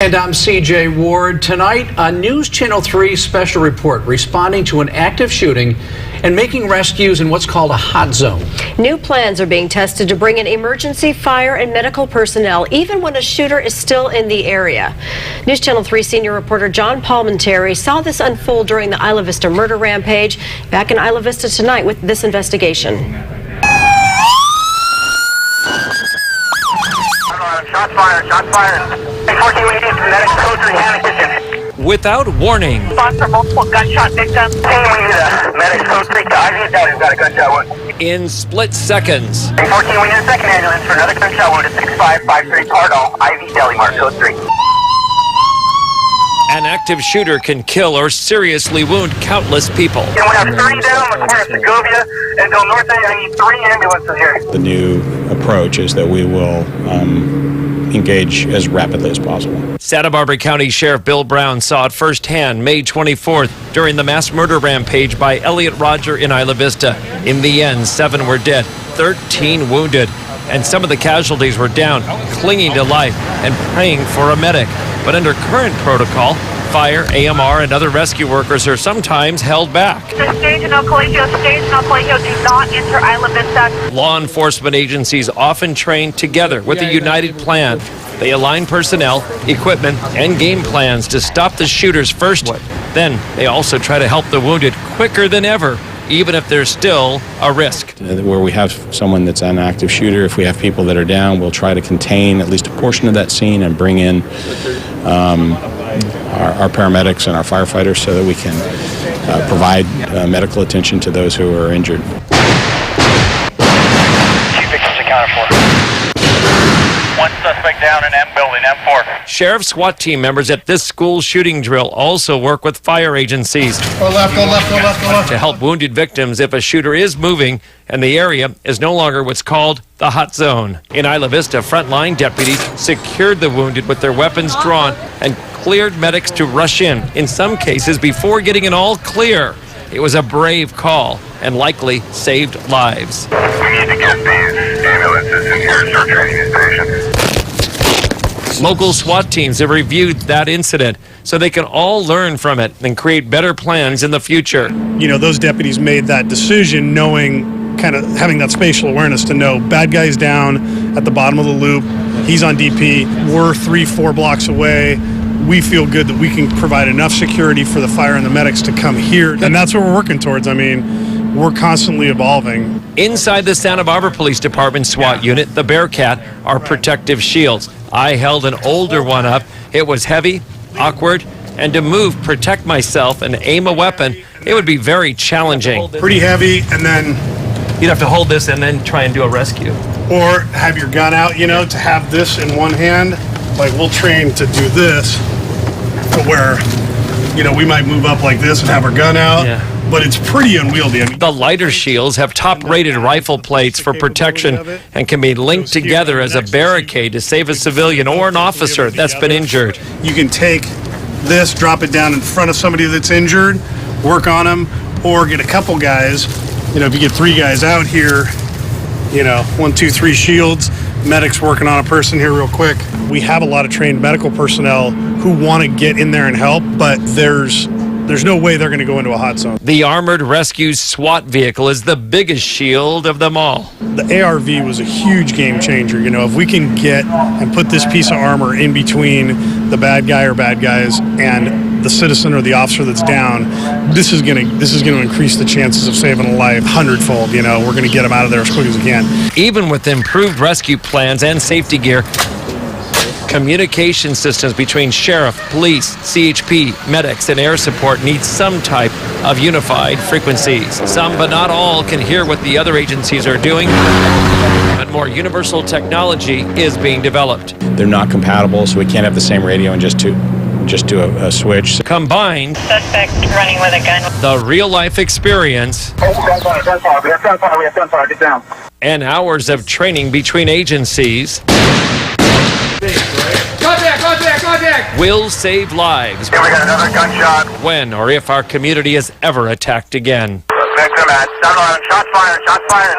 And I'm CJ Ward. Tonight, a News Channel 3 special report responding to an active shooting and making rescues in what's called a hot zone. New plans are being tested to bring in emergency, fire, and medical personnel, even when a shooter is still in the area. News Channel 3 senior reporter John Palmentary saw this unfold during the Isla Vista murder rampage. Back in Isla Vista tonight with this investigation. Shots fired, shots fired. 14 ladies from medics code 3 Hannah Kitchen. Without warning. Spot for multiple gunshot victims. We need a medics code 3 to Ivy Deli. We've got a gunshot wound. In split seconds. 14, we need a second ambulance for another gunshot wound at 6553 Pardo, Ivy Deli, mark code 3. An active shooter can kill or seriously wound countless people. And we have 30 down on the corner of Segovia and Del Norte. I need 3 ambulances here. The new approach is that we will engage as rapidly as possible. Santa Barbara County Sheriff Bill Brown saw it firsthand May 24th during the mass murder rampage by Elliot Rodger in Isla Vista. In the end, 7 were dead, 13 wounded, and some of the casualties were down, clinging to life and praying for a medic. But under current protocol, fire, AMR, and other rescue workers are sometimes held back. The stage in El Colegio, do not enter Isla Vista. Law enforcement agencies often train together with a united plan. They align personnel, equipment, and game plans to stop the shooters first. Then they also try to help the wounded quicker than ever, even if there's still a risk. Where we have someone that's an active shooter, if we have people that are down, we'll try to contain at least a portion of that scene and bring in our paramedics and our firefighters so that we can provide medical attention to those who are injured. 2 victims accounted for. 1 suspect down in M building, M4. Sheriff SWAT team members at this school shooting drill also work with fire agencies. Go left, go left, go left, go left. To help wounded victims if a shooter is moving and the area is no longer what's called the hot zone. In Isla Vista, frontline deputies secured the wounded with their weapons drawn and cleared medics to rush in some cases before getting an all clear. It was a brave call and likely saved lives. We need to get these ambulances in here to start training these patients. Local SWAT teams have reviewed that incident so they can all learn from it and create better plans in the future. You know, those deputies made that decision knowing, kind of having that spatial awareness to know bad guy's down at the bottom of the loop. He's on DP. We're 3-4 blocks away. We feel good that we can provide enough security for the fire and the medics to come here. And that's what we're working towards. I mean, we're constantly evolving. Inside the Santa Barbara Police Department SWAT unit, the Bearcat, are protective shields. I held an older one up. It was heavy, awkward, and to move, protect myself, and aim a weapon, it would be very challenging. Pretty heavy, and then You'd have to hold this and then try and do a rescue. or have your gun out, you know, to have this in one hand. Like, we'll train to do this, to where, you know, we might move up like this and have our gun out. Yeah. But it's pretty unwieldy. I mean, The lighter shields have top-rated rifle plates for protection and can be linked together as a barricade to save a civilian or an officer that's been injured. you can take this, drop it down in front of somebody that's injured, work on them, or get a couple guys. You know, if you get 3 guys out here, you know, 1, 2, 3 shields, medics working on a person here real quick. We have a lot of trained medical personnel who want to get in there and help, but there's no way they're going to go into a hot zone. The Armored Rescue SWAT vehicle is the biggest shield of them all. The ARV was a huge game changer. You know, if we can get and put this piece of armor in between the bad guy or bad guys and the citizen or the officer that's down, this is going to increase the chances of saving a life 100-fold. You know, we're going to get them out of there as quick as we can. Even with improved rescue plans and safety gear, communication systems between sheriff, police, CHP, medics, and air support need some type of unified frequencies. Some, but not all, can hear what the other agencies are doing, but more universal technology is being developed. They're not compatible, so we can't have the same radio and just do a switch. Combined, Suspect running with a gun. the real-life experience Gunfire. We have gunfire. Get down. and hours of training between agencies will save lives Here we got another gunshot. when or if our community is ever attacked again. Victim at 7-11. Shots fired. Shots fired.